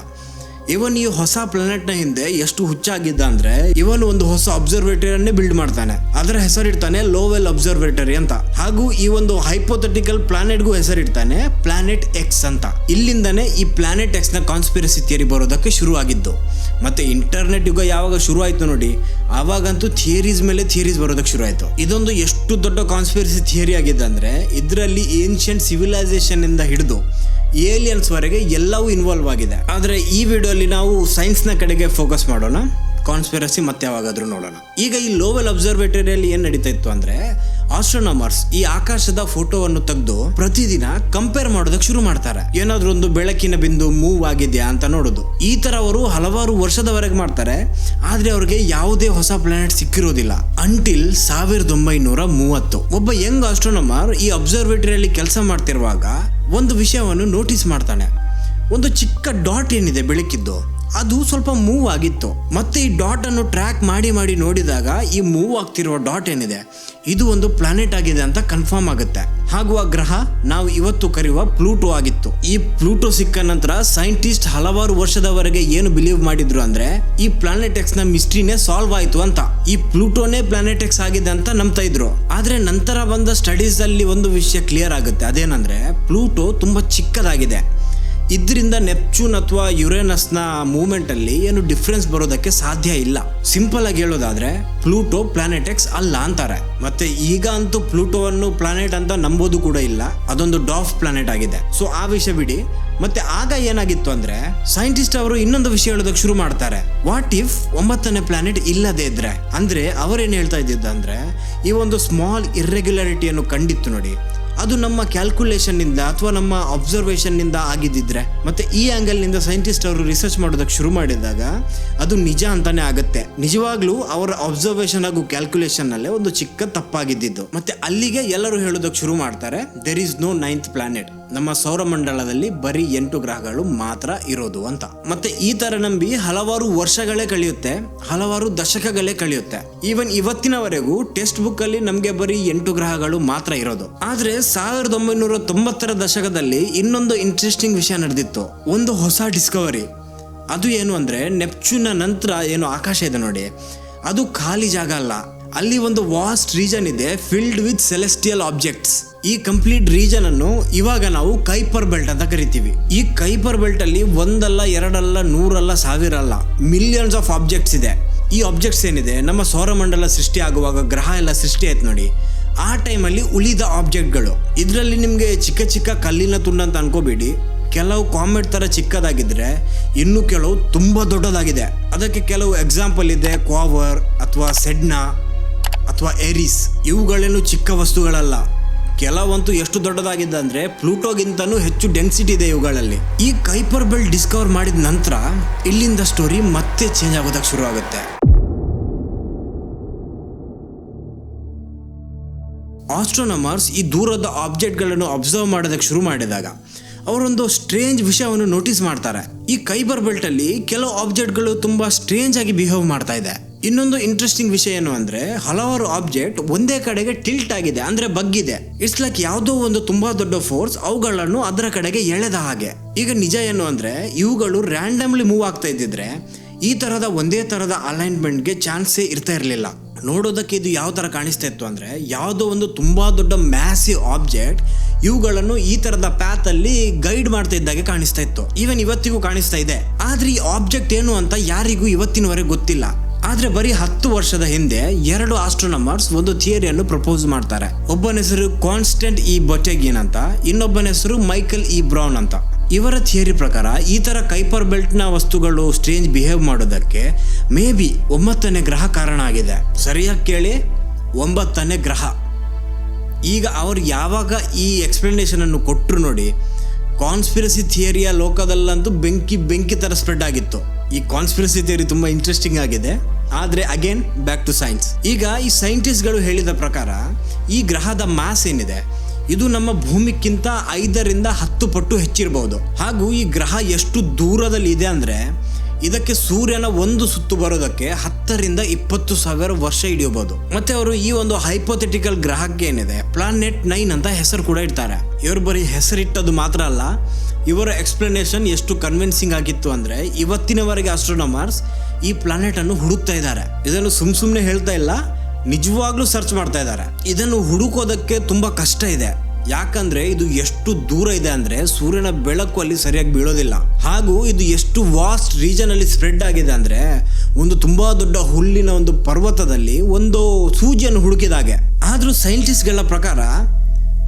ಇವನ್ ಈ ಹೊಸ ಪ್ಲಾನೆಟ್ ನ ಹಿಂದೆ ಎಷ್ಟು ಹುಚ್ಚಾಗಿದ್ದ ಅಂದ್ರೆ ಇವನ್ ಒಂದು ಹೊಸ ಅಬ್ಸರ್ವೇಟರಿಯನ್ನೇ ಬಿಲ್ಡ್ ಮಾಡ್ತಾನೆ. ಅದರ ಹೆಸರಿಡ್ತಾನೆ ಲೋವೆಲ್ ಅಬ್ಸರ್ವೇಟರಿ ಅಂತ. ಹಾಗೂ ಈ ಒಂದು ಹೈಪೋಥೆಟಿಕಲ್ ಪ್ಲಾನೆಟ್ಗೂ ಹೆಸರಿಡ್ತಾನೆ ಪ್ಲಾನೆಟ್ ಎಕ್ಸ್ ಅಂತ. ಇಲ್ಲಿಂದಾನೆ ಈ ಪ್ಲಾನೆಟ್ ಎಕ್ಸ್ ನ ಕಾನ್ಸ್ಪಿರಸಿ ಥಿಯರಿ ಬರೋದಕ್ಕೆ ಶುರು ಆಗಿದ್ದು. ಮತ್ತೆ ಇಂಟರ್ನೆಟ್ ಯುಗ ಯಾವಾಗ ಶುರು ಆಯ್ತು ನೋಡಿ, ಆವಾಗಂತೂ ಥಿಯರೀಸ್ ಮೇಲೆ ಥಿಯರೀಸ್ ಬರೋದಕ್ಕೆ ಶುರು ಆಯ್ತು. ಇದೊಂದು ಎಷ್ಟು ದೊಡ್ಡ ಕಾನ್ಸ್ಪಿರಸಿ ಥಿಯರಿ ಆಗಿದೆ ಅಂದ್ರೆ ಇದರಲ್ಲಿ ಏನ್ಷಿಯಂಟ್ ಸಿವಿಲೈಸೇಷನ್ ಇಂದ ಹಿಡಿದು ಏಲಿಯನ್ಸ್ ವರೆಗೆ ಎಲ್ಲವೂ ಇನ್ವಾಲ್ವ್ ಆಗಿದೆ. ಆದ್ರೆ ಈ ವಿಡಿಯೋಲಿ ನಾವು ಸೈನ್ಸ್ ನ ಕಡೆಗೆ ಫೋಕಸ್ ಮಾಡೋಣ, ಕಾನ್ಸ್ಪಿರಸಿ ಮತ್ತೆ ಯಾವಾಗಾದ್ರೂ ನೋಡೋಣ. ಈಗ ಈ ಲೋವೆಲ್ ಅಬ್ಸರ್ವೇಟರಿಯಲ್ಲಿ ಏನ್ ನಡೀತಾ ಇತ್ತು ಅಂದ್ರೆ ಆಸ್ಟ್ರೋನಾಮರ್ಸ್ ಈ ಆಕಾಶದ ಫೋಟೋವನ್ನು ತೆಗೆದು ಪ್ರತಿದಿನ ಕಂಪೇರ್ ಮಾಡೋದಕ್ಕೆ ಶುರು ಮಾಡ್ತಾರೆ. ಏನಾದ್ರೂ ಒಂದು ಬೆಳಕಿನ ಬಿಂದು ಮೂವ್ ಆಗಿದೆಯಾ ಅಂತ ನೋಡೋದು. ಈ ತರ ಅವರು ಹಲವಾರು ವರ್ಷದವರೆಗೆ ಮಾಡ್ತಾರೆ. ಆದ್ರೆ ಅವ್ರಿಗೆ ಯಾವುದೇ ಹೊಸ ಪ್ಲಾನೆಟ್ ಸಿಕ್ಕಿರೋದಿಲ್ಲ ಅಂಟಿಲ್ 1930. ಒಬ್ಬ ಯಂಗ್ ಆಸ್ಟ್ರೋನಮರ್ ಈ ಅಬ್ಸರ್ವೇಟರಿಯಲ್ಲಿ ಕೆಲಸ ಮಾಡ್ತಿರುವಾಗ ಒಂದು ವಿಷಯವನ್ನು ನೋಟಿಸ್ ಮಾಡ್ತಾನೆ. ಒಂದು ಚಿಕ್ಕ ಡಾಟ್ ಏನಿದೆ ಬೆಳಕಿದ್ದು, ಅದು ಸ್ವಲ್ಪ ಮೂವ್ ಆಗಿತ್ತು. ಮತ್ತೆ ಈ ಡಾಟ್ ಅನ್ನು ಟ್ರ್ಯಾಕ್ ಮಾಡಿ ನೋಡಿದಾಗ ಈ ಮೂವ್ ಆಗ್ತಿರುವ ಡಾಟ್ ಏನಿದೆ ಇದು ಒಂದು ಪ್ಲಾನೆಟ್ ಆಗಿದೆ ಅಂತ ಕನ್ಫರ್ಮ್ ಆಗುತ್ತೆ. ಹಾಗೂ ಆ ಗ್ರಹ ನಾವು ಇವತ್ತು ಕರೆಯುವ ಪ್ಲೂಟೋ ಆಗಿತ್ತು. ಈ ಪ್ಲೂಟೋ ಸಿಕ್ಕ ನಂತರ ಸೈಂಟಿಸ್ಟ್ ಹಲವಾರು ವರ್ಷದವರೆಗೆ ಏನು ಬಿಲೀವ್ ಮಾಡಿದ್ರು ಅಂದ್ರೆ ಈ ಪ್ಲಾನೆಟ್ ಎಕ್ಸ್ ನ ಮಿಸ್ಟ್ರಿನೇ ಸಾಲ್ವ್ ಆಯ್ತು ಅಂತ. ಈ ಪ್ಲೂಟೋನೇ ಪ್ಲಾನೆಟ್ ಎಕ್ಸ್ ಆಗಿದೆ ಅಂತ ನಂಬ್ತಾ ಇದ್ರು. ಆದ್ರೆ ನಂತರ ಬಂದ ಸ್ಟಡೀಸ್ ಅಲ್ಲಿ ಒಂದು ವಿಷಯ ಕ್ಲಿಯರ್ ಆಗುತ್ತೆ. ಅದೇನಂದ್ರೆ ಪ್ಲೂಟೋ ತುಂಬಾ ಚಿಕ್ಕದಾಗಿದೆ. ಇದರಿಂದ ನೆಪ್ಚೂನ್ ಅಥವಾ ಯುರೇನಸ್ ನ ಮೂವ್ಮೆಂಟ್ ಅಲ್ಲಿ ಏನು ಡಿಫ್ರೆನ್ಸ್ ಬರೋದಕ್ಕೆ ಸಾಧ್ಯ ಇಲ್ಲ. ಸಿಂಪಲ್ ಆಗಿ ಹೇಳೋದಾದ್ರೆ ಪ್ಲೂಟೋ ಪ್ಲಾನೆಟ್ ಎಕ್ಸ್ ಅಲ್ಲ ಅಂತಾರೆ. ಮತ್ತೆ ಈಗ ಅಂತೂ ಪ್ಲೂಟೋವನ್ನು ಪ್ಲಾನೆಟ್ ಅಂತ ನಂಬೋದು ಕೂಡ ಇಲ್ಲ, ಅದೊಂದು ಡಾಫ್ ಪ್ಲಾನೆಟ್ ಆಗಿದೆ. ಸೊ ಆ ವಿಷಯ ಬಿಡಿ. ಮತ್ತೆ ಆಗ ಏನಾಗಿತ್ತು ಅಂದ್ರೆ ಸೈಂಟಿಸ್ಟ್ ಅವರು ಇನ್ನೊಂದು ವಿಷಯ ಹೇಳೋದಕ್ಕೆ ಶುರು ಮಾಡ್ತಾರೆ. ವಾಟ್ ಇಫ್ 9ನೇ ಪ್ಲಾನೆಟ್ ಇಲ್ಲದೆ ಇದ್ರೆ? ಅಂದ್ರೆ ಅವರೇನ್ ಹೇಳ್ತಾ ಇದ್ದಿದ್ದಂದ್ರೆ ಈ ಒಂದು ಸ್ಮಾಲ್ ಇರ್ರೆಗ್ಯುಲಾರಿಟಿಯನ್ನು ಕಂಡಿತ್ತು ನೋಡಿ, ಅದು ನಮ್ಮ ಕ್ಯಾಲ್ಕುಲೇಷನ್ ನಿಂದ ಅಥವಾ ನಮ್ಮ ಅಬ್ಸರ್ವೇಷನ್ ನಿಂದ ಆಗಿದ್ದಿದ್ರೆ, ಮತ್ತೆ ಈ ಆಂಗಲ್ ನಿಂದ ಸೈಂಟಿಸ್ಟ್ ಅವರು ರಿಸರ್ಚ್ ಮಾಡೋದಕ್ಕೆ ಶುರು ಮಾಡಿದಾಗ ಅದು ನಿಜ ಅಂತಾನೆ ಆಗುತ್ತೆ. ನಿಜವಾಗ್ಲೂ ಅವರ ಅಬ್ಸರ್ವೇಷನ್ ಹಾಗೂ ಕ್ಯಾಲ್ಕುಲೇಷನ್ ನಲ್ಲೇ ಒಂದು ಚಿಕ್ಕ ತಪ್ಪಾಗಿದ್ದು. ಮತ್ತೆ ಅಲ್ಲಿಗೆ ಎಲ್ಲರೂ ಹೇಳೋದಕ್ಕೆ ಶುರು ಮಾಡ್ತಾರೆ there is no 9th planet. ನಮ್ಮ ಸೌರಮಂಡಲದಲ್ಲಿ ಬರೀ 8 ಗ್ರಹಗಳು ಮಾತ್ರ ಇರೋದು ಅಂತ. ಮತ್ತೆ ಈ ತರ ನಂಬಿ ಹಲವಾರು ವರ್ಷಗಳೇ ಕಳೆಯುತ್ತೆ, ಹಲವಾರು ದಶಕಗಳೇ ಕಳೆಯುತ್ತೆ. ಈವನ್ ಇವತ್ತಿನವರೆಗೂ ಟೆಕ್ಸ್ಟ್ ಬುಕ್ ಅಲ್ಲಿ ನಮ್ಗೆ ಬರೀ 8 ಗ್ರಹಗಳು ಮಾತ್ರ ಇರೋದು. ಆದ್ರೆ 1990ರ ದಶಕದಲ್ಲಿ ಇನ್ನೊಂದು ಇಂಟ್ರೆಸ್ಟಿಂಗ್ ವಿಷಯ ನಡೆದಿತ್ತು. ಒಂದು ಹೊಸ ಡಿಸ್ಕವರಿ. ಅದು ಏನು ಅಂದ್ರೆ ನೆಪ್ಚೂನ್ ನಂತರ ಏನು ಆಕಾಶ ಇದೆ ನೋಡಿ, ಅದು ಖಾಲಿ ಜಾಗ ಅಲ್ಲ. ಅಲ್ಲಿ ಒಂದು ವಾಸ್ಟ್ ರೀಜನ್ ಇದೆ ಫಿಲ್ಡ್ ವಿತ್ ಸೆಲೆಸ್ಟಿಯಲ್ ಆಬ್ಜೆಕ್ಟ್ಸ್. ಈ ಕಂಪ್ಲೀಟ್ ರೀಜನ್ ಅನ್ನು ಇವಾಗ ನಾವು ಕೈಪರ್ ಬೆಲ್ಟ್ ಅಂತ ಕರಿತೀವಿ. ಈ ಕೈಪರ್ ಬೆಲ್ಟ್ ಅಲ್ಲಿ ಒಂದಲ್ಲ, ಎರಡಲ್ಲ, 100 ಅಲ್ಲ, 1000 ಅಲ್ಲ, ಮಿಲಿಯನ್ಸ್ ಆಫ್ ಆಬ್ಜೆಕ್ಟ್ಸ್ ಇದೆ. ಈ ಆಬ್ಜೆಕ್ಟ್ಸ್ ಏನಿದೆ ನಮ್ಮ ಸೌರಮಂಡಲ ಸೃಷ್ಟಿ ಆಗುವಾಗ ಗ್ರಹ ಎಲ್ಲ ಸೃಷ್ಟಿ ಆಯ್ತು ನೋಡಿ, ಆ ಟೈಮಲ್ಲಿ ಉಳಿದ ಆಬ್ಜೆಕ್ಟ್ಗಳು. ಇದರಲ್ಲಿ ನಿಮಗೆ ಚಿಕ್ಕ ಚಿಕ್ಕ ಕಲ್ಲಿನ ತುಂಡು ಅಂತ ಅನ್ಕೋಬೇಡಿ. ಕೆಲವು ಕಾಮೆಟ್ ತರ ಚಿಕ್ಕದಾಗಿದ್ರೆ ಇನ್ನು ಕೆಲವು ತುಂಬಾ ದೊಡ್ಡದಾಗಿದೆ. ಅದಕ್ಕೆ ಕೆಲವು ಎಕ್ಸಾಂಪಲ್ ಇದೆ, ಕ್ವಾವರ್ ಅಥವಾ ಸೆಡ್ನಾ ಅಥವಾ ಏರಿಸ್. ಇವುಗಳೇನು ಚಿಕ್ಕ ವಸ್ತುಗಳಲ್ಲ. ಕೆಲವಂತೂ ಎಷ್ಟು ದೊಡ್ಡದಾಗಿದೆ ಅಂದ್ರೆ ಪ್ಲೂಟೋಗಿಂತನೂ ಹೆಚ್ಚು ಡೆನ್ಸಿಟಿ ಇದೆ ಇವುಗಳಲ್ಲಿ. ಈ ಕೈಪರ್ ಬೆಲ್ಟ್ ಡಿಸ್ಕವರ್ ಮಾಡಿದ ನಂತರ ಇಲ್ಲಿಂದ ಸ್ಟೋರಿ ಮತ್ತೆ ಚೇಂಜ್ ಆಗೋದಕ್ಕೆ ಶುರು ಆಗುತ್ತೆ. ಆಸ್ಟ್ರೋನಮರ್ಸ್ ಈ ದೂರದ ಆಬ್ಜೆಕ್ಟ್ಗಳನ್ನು ಅಬ್ಸರ್ವ್ ಮಾಡೋದಕ್ಕೆ ಶುರು ಮಾಡಿದಾಗ ಅವರೊಂದು ಸ್ಟ್ರೇಂಜ್ ವಿಷಯವನ್ನು ನೋಟಿಸ್ ಮಾಡ್ತಾರೆ. ಈ ಕೈಬರ್ ಬೆಲ್ಟ್ ಅಲ್ಲಿ ಕೆಲವು ಆಬ್ಜೆಕ್ಟ್ಗಳು ತುಂಬಾ ಸ್ಟ್ರೇಂಜ್ ಆಗಿ ಬಿಹೇವ್ ಮಾಡ್ತಾ ಇದೆ. ಇನ್ನೊಂದು ಇಂಟ್ರೆಸ್ಟಿಂಗ್ ವಿಷಯ ಏನು ಅಂದ್ರೆ ಹಲವಾರು ಆಬ್ಜೆಕ್ಟ್ ಒಂದೇ ಕಡೆಗೆ ಟಿಲ್ಟ್ ಆಗಿದೆ, ಅಂದ್ರೆ ಬಗ್ಗಿದೆ. ಇಟ್ಸ್ ಲೈಕ್ ಯಾವುದೋ ಒಂದು ತುಂಬಾ ದೊಡ್ಡ ಫೋರ್ಸ್ ಅವುಗಳನ್ನು ಅದರ ಕಡೆಗೆ ಎಳೆದ ಹಾಗೆ. ಈಗ ನಿಜ ಏನು ಅಂದ್ರೆ ಇವುಗಳು ರ್ಯಾಂಡಮ್ಲಿ ಮೂವ್ ಆಗ್ತಾ ಇದ್ದಿದ್ರೆ ಈ ತರಹದ ಒಂದೇ ತರಹದ ಅಲೈನ್ಮೆಂಟ್ಗೆ ಚಾನ್ಸೇ ಇರ್ತಾ ಇರಲಿಲ್ಲ. ನೋಡೋದಕ್ಕೆ ಇದು ಯಾವ ತರ ಕಾಣಿಸ್ತಾ ಇತ್ತು ಅಂದ್ರೆ ಯಾವುದೋ ಒಂದು ತುಂಬಾ ದೊಡ್ಡ ಮ್ಯಾಸಿವ್ ಆಬ್ಜೆಕ್ಟ್ ಇವುಗಳನ್ನು ಈ ತರದ ಪ್ಯಾತ್ ಅಲ್ಲಿ ಗೈಡ್ ಮಾಡ್ತಾ ಇದ್ದಾಗೆ ಕಾಣಿಸ್ತಾ ಇತ್ತು. ಈವನ್ ಇವತ್ತಿಗೂ ಕಾಣಿಸ್ತಾ ಇದೆ. ಆದ್ರೆ ಈ ಆಬ್ಜೆಕ್ಟ್ ಏನು ಅಂತ ಯಾರಿಗೂ ಇವತ್ತಿನವರೆಗೆ ಗೊತ್ತಿಲ್ಲ. ಆದ್ರೆ ಬರೀ 10 ವರ್ಷದ ಹಿಂದೆ 2 ಆಸ್ಟ್ರೋನಮರ್ಸ್ ಒಂದು ಥಿಯರಿಯನ್ನು ಪ್ರಪೋಸ್ ಮಾಡ್ತಾರೆ. ಒಬ್ಬನ ಹೆಸರು ಕಾನ್ಸ್ಟೆಂಟ್ ಇ ಬೊಟೆಗಿನ್ ಅಂತ, ಇನ್ನೊಬ್ಬನ ಹೆಸರು ಮೈಕಲ್ ಇ ಬ್ರೌನ್ ಅಂತ. ಇವರ ಥಿಯರಿ ಪ್ರಕಾರ ಈ ತರ ಕೈಪರ್ ಬೆಲ್ಟ್ ನ ವಸ್ತುಗಳು ಸ್ಟ್ರೇಂಜ್ ಬಿಹೇವ್ ಮಾಡೋದಕ್ಕೆ ಮೇ ಬಿ 9ನೇ ಗ್ರಹ ಕಾರಣ ಆಗಿದೆ. ಸರಿಯಾಗಿ ಕೇಳಿ, 9ನೇ ಗ್ರಹ. ಈಗ ಅವ್ರು ಯಾವಾಗ ಈ ಎಕ್ಸ್ಪ್ಲನೇಷನ್ ಅನ್ನು ಕೊಟ್ಟರು ನೋಡಿ, ಕಾನ್ಸ್ಪಿರಸಿ ಥಿಯರಿಯ ಲೋಕದಲ್ಲಂತೂ ಬೆಂಕಿ ತರ ಸ್ಪ್ರೆಡ್ ಆಗಿತ್ತು. ಈ ಕಾನ್ಸ್ಪಿರಸಿ ಥಿಯರಿ ತುಂಬಾ ಇಂಟ್ರೆಸ್ಟಿಂಗ್ ಆಗಿದೆ. ಆದ್ರೆ ಅಗೇನ್ ಬ್ಯಾಕ್ ಟು ಸೈನ್ಸ್. ಈಗ ಈ ಸೈಂಟಿಸ್ಟ್ಗಳು ಹೇಳಿದ ಪ್ರಕಾರ ಈ ಗ್ರಹದ ಮಾಸ್ ಏನಿದೆ ಇದು ನಮ್ಮ ಭೂಮಿಗಿಂತ 5ರಿಂದ 10 ಪಟ್ಟು ಹೆಚ್ಚಿರಬಹುದು. ಹಾಗೂ ಈ ಗ್ರಹ ಎಷ್ಟು ದೂರದಲ್ಲಿ ಇದೆ ಅಂದ್ರೆ ಇದಕ್ಕೆ ಸೂರ್ಯನ ಒಂದು ಸುತ್ತು ಬರೋದಕ್ಕೆ 10ರಿಂದ 20,000 ವರ್ಷ ಹಿಡಿಯಬಹುದು. ಮತ್ತೆ ಅವರು ಈ ಒಂದು ಹೈಪೋಥೆಟಿಕಲ್ ಗ್ರಹಕ್ಕೆ ಏನಿದೆ ಪ್ಲಾನೆಟ್ 9 ಅಂತ ಹೆಸರು ಕೂಡ ಇಡ್ತಾರೆ. ಇವರು ಬರೀ ಹೆಸರಿಟ್ಟದು ಮಾತ್ರ ಅಲ್ಲ, ಇವರ ಎಕ್ಸ್ಪ್ಲನೇಷನ್ ಎಷ್ಟು ಕನ್ವಿನ್ಸಿಂಗ್ ಆಗಿತ್ತು ಅಂದರೆ ಇವತ್ತಿನವರೆಗೆ ಆಸ್ಟ್ರೋನಮರ್ಸ್ ಈ ಪ್ಲಾನೆಟ್ ಅನ್ನು ಹುಡುಕ್ತಾ ಇದ್ದಾರೆ. ಇದನ್ನು ಸುಮ್ಮನೆ ಹೇಳ್ತಾ ಇಲ್ಲ, ನಿಜವಾಗ್ಲೂ ಸರ್ಚ್ ಮಾಡ್ತಾ ಇದ್ದಾರೆ. ಇದನ್ನು ಹುಡುಕೋದಕ್ಕೆ ತುಂಬಾ ಕಷ್ಟ ಇದೆ. ಯಾಕಂದ್ರೆ ಇದು ಎಷ್ಟು ದೂರ ಇದೆ ಅಂದ್ರೆ ಸೂರ್ಯನ ಬೆಳಕು ಅಲ್ಲಿ ಸರಿಯಾಗಿ ಬೀಳೋದಿಲ್ಲ. ಹಾಗೂ ಇದು ಎಷ್ಟು ವಾಸ್ಟ್ ರೀಜನ್ ಅಲ್ಲಿ ಸ್ಪ್ರೆಡ್ ಆಗಿದೆ ಅಂದ್ರೆ ಒಂದು ತುಂಬಾ ದೊಡ್ಡ ಹುಲ್ಲಿನ ಒಂದು ಪರ್ವತದಲ್ಲಿ ಒಂದು ಸೂಜಿಯನ್ನು ಹುಡುಕಿದಾಗೆ. ಆದ್ರೂ ಸೈಂಟಿಸ್ಟ್ಗಳ ಪ್ರಕಾರ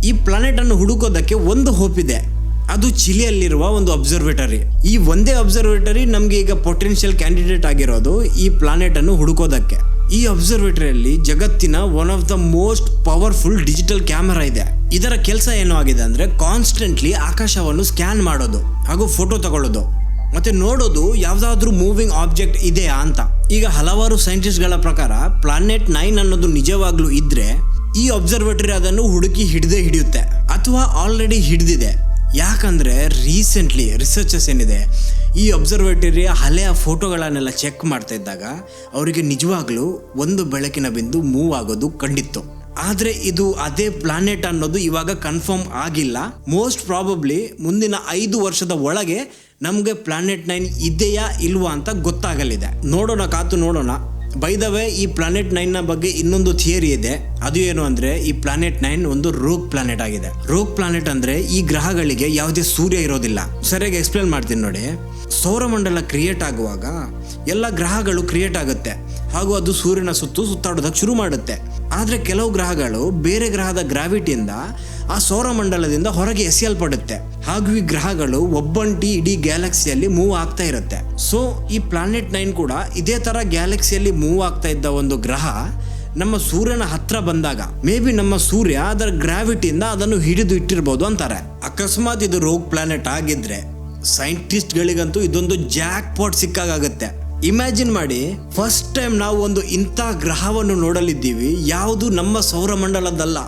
ಈ ಪ್ಲಾನೆಟ್ ಅನ್ನು ಹುಡುಕೋದಕ್ಕೆ ಒಂದು ಹೋಪ್ ಇದೆ. ಅದು ಚಿಲಿಯಲ್ಲಿರುವ ಒಂದು ಅಬ್ಸರ್ವೇಟರಿ. ಈ ಒಂದೇ ಅಬ್ಸರ್ವೇಟರಿ ನಮ್ಗೆ ಈಗ ಪೊಟೆನ್ಷಿಯಲ್ ಕ್ಯಾಂಡಿಡೇಟ್ ಆಗಿರೋದು ಈ ಪ್ಲಾನೆಟ್ ಅನ್ನು ಹುಡುಕೋದಕ್ಕೆ. ಈ ಅಬ್ಸರ್ವೇಟರಿಯಲ್ಲಿ ಜಗತ್ತಿನ one of the most powerful digital camera ಇದೆ. ಇದರ ಕೆಲಸ ಏನು ಆಗಿದೆ ಅಂದ್ರೆ ಕಾನ್ಸ್ಟೆಂಟ್ಲಿ ಆಕಾಶವನ್ನು ಸ್ಕ್ಯಾನ್ ಮಾಡೋದು ಹಾಗೂ ಫೋಟೋ ತಗೊಳ್ಳೋದು ಮತ್ತೆ ನೋಡೋದು ಯಾವ್ದಾದ್ರೂ ಮೂವಿಂಗ್ ಆಬ್ಜೆಕ್ಟ್ ಇದೆಯಾ ಅಂತ. ಈಗ ಹಲವಾರು ಸೈಂಟಿಸ್ಟ್ಗಳ ಪ್ರಕಾರ ಪ್ಲಾನೆಟ್ 9 ಅನ್ನೋದು ನಿಜವಾಗ್ಲೂ ಇದ್ರೆ ಈ ಅಬ್ಸರ್ವೇಟರಿ ಅದನ್ನು ಹುಡುಕಿ ಹಿಡಿಯುತ್ತೆ ಅಥವಾ ಆಲ್ರೆಡಿ ಹಿಡಿದಿದೆ. ಯಾಕಂದ್ರೆ ರೀಸೆಂಟ್ಲಿ ರಿಸರ್ಚರ್ಸ್ ಏನಿದೆ ಈ ಅಬ್ಸರ್ವೇಟರಿಯ ಹಳೆಯ ಫೋಟೋಗಳನ್ನೆಲ್ಲ ಚೆಕ್ ಮಾಡ್ತಾ ಇದ್ದಾಗ ಅವರಿಗೆ ನಿಜವಾಗ್ಲೂ ಒಂದು ಬೆಳಕಿನ ಬಿಂದು ಮೂವ್ ಆಗೋದು ಕಂಡಿತ್ತು. ಆದರೆ ಇದು ಅದೇ ಪ್ಲಾನೆಟ್ ಅನ್ನೋದು ಇವಾಗ ಕನ್ಫರ್ಮ್ ಆಗಿಲ್ಲ. ಮೋಸ್ಟ್ ಪ್ರಾಬಬ್ಲಿ ಮುಂದಿನ 5 ವರ್ಷದ ಒಳಗೆ ನಮಗೆ ಪ್ಲಾನೆಟ್ 9 ಇದೆಯಾ ಇಲ್ವಾ ಅಂತ ಗೊತ್ತಾಗಲಿದೆ. ನೋಡೋಣ, ಕಾತು ನೋಡೋಣ. ಬೈ ದ ವೇ, ಈ ಪ್ಲಾನೆಟ್ 9ನ ಬಗ್ಗೆ ಇನ್ನೊಂದು ಥಿಯರಿ ಇದೆ. ಅದು ಏನು ಅಂದ್ರೆ ಈ ಪ್ಲಾನೆಟ್ 9 ಒಂದು ರೋಗ್ ಪ್ಲಾನೆಟ್ ಆಗಿದೆ. ರೋಗ್ ಪ್ಲಾನೆಟ್ ಅಂದ್ರೆ ಈ ಗ್ರಹಗಳಿಗೆ ಯಾವುದೇ ಸೂರ್ಯ ಇರೋದಿಲ್ಲ. ಸರಿಯಾಗಿ ಎಕ್ಸ್ಪ್ಲೇನ್ ಮಾಡ್ತೀನಿ ನೋಡಿ. ಸೌರಮಂಡಲ ಕ್ರಿಯೇಟ್ ಆಗುವಾಗ ಎಲ್ಲ ಗ್ರಹಗಳು ಕ್ರಿಯೇಟ್ ಆಗುತ್ತೆ ಹಾಗೂ ಅದು ಸೂರ್ಯನ ಸುತ್ತಾಡೋದಕ್ಕೆ ಶುರು ಮಾಡುತ್ತೆ. ಆದರೆ ಕೆಲವು ಗ್ರಹಗಳು ಬೇರೆ ಗ್ರಹದ ಗ್ರಾವಿಟಿಯಿಂದ ಆ ಸೌರಮಂಡಲದಿಂದ ಹೊರಗೆ ಎಸೆಯಲ್ಪಡುತ್ತೆ ಹಾಗೂ ಈ ಗ್ರಹಗಳು ಒಬ್ಬಂಟಿ ಇಡೀ ಗ್ಯಾಲಕ್ಸಿಯಲ್ಲಿ ಮೂವ್ ಆಗ್ತಾ ಇರುತ್ತೆ. ಸೊ ಈ ಪ್ಲಾನೆಟ್ 9 ಕೂಡ ಇದೇ ತರ ಗ್ಯಾಲಕ್ಸಿಯಲ್ಲಿ ಮೂವ್ ಆಗ್ತಾ ಇದ್ದ ಒಂದು ಗ್ರಹ ನಮ್ಮ ಸೂರ್ಯನ ಹತ್ರ ಬಂದಾಗ ಮೇ ಬಿ ನಮ್ಮ ಸೂರ್ಯ ಅದರ ಗ್ರಾವಿಟಿಯಿಂದ ಅದನ್ನು ಹಿಡಿದು ಇಟ್ಟಿರ್ಬೋದು ಅಂತಾರೆ. ಅಕಸ್ಮಾತ್ ಇದು ರೋಗ್ ಪ್ಲಾನೆಟ್ ಆಗಿದ್ರೆ ಸೈಂಟಿಸ್ಟ್ಗಳಿಗಂತೂ ಇದೊಂದು ಜಾಕ್ ಪಾಟ್ ಸಿಕ್ಕಾಗುತ್ತೆ. ಇಮ್ಯಾಜಿನ್ ಮಾಡಿ, ಫಸ್ಟ್ ಟೈಮ್ ನಾವು ಒಂದು ಇಂಥ ಗ್ರಹವನ್ನು ನೋಡಲಿದ್ದೀವಿ, ಯಾವುದು ನಮ್ಮ ಸೌರಮಂಡಲದಲ್ಲ,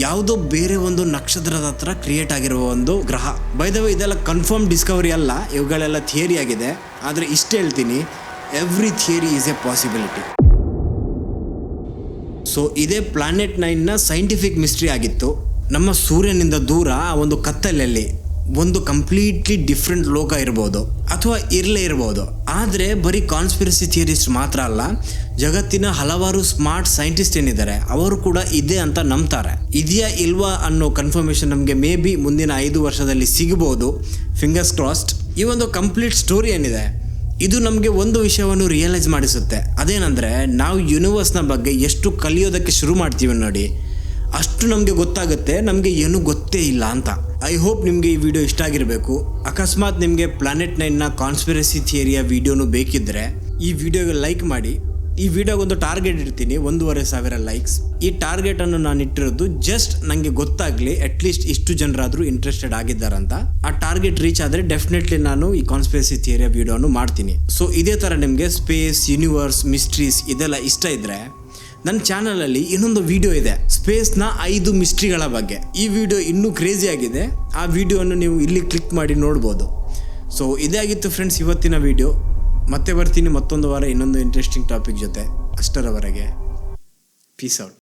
ಯಾವುದೋ ಬೇರೆ ಒಂದು ನಕ್ಷತ್ರದ ಹತ್ರ ಕ್ರಿಯೇಟ್ ಆಗಿರುವ ಒಂದು ಗ್ರಹ. ಬೈ ದ ವೇ, ಇದೆಲ್ಲ ಕನ್ಫರ್ಮ್ ಡಿಸ್ಕವರಿ ಅಲ್ಲ, ಇವುಗಳೆಲ್ಲ ಥಿಯರಿ ಆಗಿದೆ. ಆದರೆ ಇಷ್ಟು ಹೇಳ್ತೀನಿ, every theory is A possibility. So ಇದೇ ಪ್ಲಾನೆಟ್ 9ನ ಸೈಂಟಿಫಿಕ್ ಮಿಸ್ಟ್ರಿ ಆಗಿತ್ತು. ನಮ್ಮ ಸೂರ್ಯನಿಂದ ದೂರ ಆ ಒಂದು ಕತ್ತಲಲ್ಲಿ ಒಂದು ಕಂಪ್ಲೀಟ್ಲಿ ಡಿಫ್ರೆಂಟ್ ಲೋಕ ಇರ್ಬೋದು ಅಥವಾ ಇರಲೇ ಇರ್ಬೋದು. ಆದರೆ ಬರೀ ಕಾನ್ಸ್ಪಿರಸಿ ಥಿಯರಿಸ್ಟ್ ಮಾತ್ರ ಅಲ್ಲ, ಜಗತ್ತಿನ ಹಲವಾರು ಸ್ಮಾರ್ಟ್ ಸೈಂಟಿಸ್ಟ್ ಏನಿದ್ದಾರೆ ಅವರು ಕೂಡ ಇದೆ ಅಂತ ನಂಬ್ತಾರೆ. ಇದೆಯಾ ಇಲ್ವಾ ಅನ್ನೋ ಕನ್ಫರ್ಮೇಷನ್ ನಮಗೆ ಮೇ ಬಿ ಮುಂದಿನ 5 ವರ್ಷದಲ್ಲಿ ಸಿಗಬಹುದು. Fingers crossed. ಈ ಒಂದು ಕಂಪ್ಲೀಟ್ ಸ್ಟೋರಿ ಏನಿದೆ ಇದು ನಮಗೆ ಒಂದು ವಿಷಯವನ್ನು ರಿಯಲೈಸ್ ಮಾಡಿಸುತ್ತೆ. ಅದೇನಂದರೆ ನಾವು ಯೂನಿವರ್ಸ್ನ ಬಗ್ಗೆ ಎಷ್ಟು ಕಲಿಯೋದಕ್ಕೆ ಶುರು ಮಾಡ್ತೀವಿ ನೋಡಿ, ಅಷ್ಟು ನಮಗೆ ಗೊತ್ತಾಗುತ್ತೆ ನಮಗೆ ಏನೂ ಗೊತ್ತೇ ಇಲ್ಲ ಅಂತ. ಐ ಹೋಪ್ ನಿಮಗೆ ಈ ವಿಡಿಯೋ ಇಷ್ಟ ಆಗಿರಬೇಕು. ಅಕಸ್ಮಾತ್ ನಿಮಗೆ ಪ್ಲಾನೆಟ್ 9ನ ಕಾನ್ಸ್ಪಿರಸಿ ಥಿಯರಿಯ ವಿಡಿಯೋನು ಬೇಕಿದ್ದರೆ ಈ ವಿಡಿಯೋಗೆ ಲೈಕ್ ಮಾಡಿ. ಈ ವಿಡಿಯೋಗೊಂದು ಟಾರ್ಗೆಟ್ ಇಡ್ತೀನಿ, 1,500 ಲೈಕ್ಸ್. ಈ ಟಾರ್ಗೆಟನ್ನು ನಾನು ಇಟ್ಟಿರೋದು ಜಸ್ಟ್ ನನಗೆ ಗೊತ್ತಾಗಲಿ ಅಟ್ಲೀಸ್ಟ್ ಇಷ್ಟು ಜನರಾದರೂ ಇಂಟ್ರೆಸ್ಟೆಡ್ ಆಗಿದ್ದಾರಂತ. ಆ ಟಾರ್ಗೆಟ್ ರೀಚ್ ಆದರೆ ಡೆಫಿನೆಟ್ಲಿ ನಾನು ಈ ಕಾನ್ಸ್ಪಿರಸಿ ಥಿಯರಿಯ ವಿಡಿಯೋನು ಮಾಡ್ತೀನಿ. ಸೊ ಇದೇ ಥರ ನಿಮಗೆ ಸ್ಪೇಸ್, ಯೂನಿವರ್ಸ್, ಮಿಸ್ಟ್ರೀಸ್ ಇದೆಲ್ಲ ಇಷ್ಟ ಇದ್ದರೆ ನನ್ನ ಚಾನಲಲ್ಲಿ ಇನ್ನೊಂದು ವಿಡಿಯೋ ಇದೆ, ಸ್ಪೇಸ್ನ 5 ಮಿಸ್ಟ್ರಿಗಳ ಬಗ್ಗೆ. ಈ ವಿಡಿಯೋ ಇನ್ನೂ ಕ್ರೇಜಿ ಆಗಿದೆ. ಆ ವಿಡಿಯೋವನ್ನು ನೀವು ಇಲ್ಲಿ ಕ್ಲಿಕ್ ಮಾಡಿ ನೋಡ್ಬೋದು. ಸೊ ಇದೇ ಆಗಿತ್ತು ಫ್ರೆಂಡ್ಸ್ ಇವತ್ತಿನ ವಿಡಿಯೋ. ಮತ್ತೆ ಬರ್ತೀನಿ ಮತ್ತೊಂದು ವಾರ ಇನ್ನೊಂದು ಇಂಟ್ರೆಸ್ಟಿಂಗ್ ಟಾಪಿಕ್ ಜೊತೆ. ಅಷ್ಟರವರೆಗೆ ಪೀಸ್ ಔಟ್.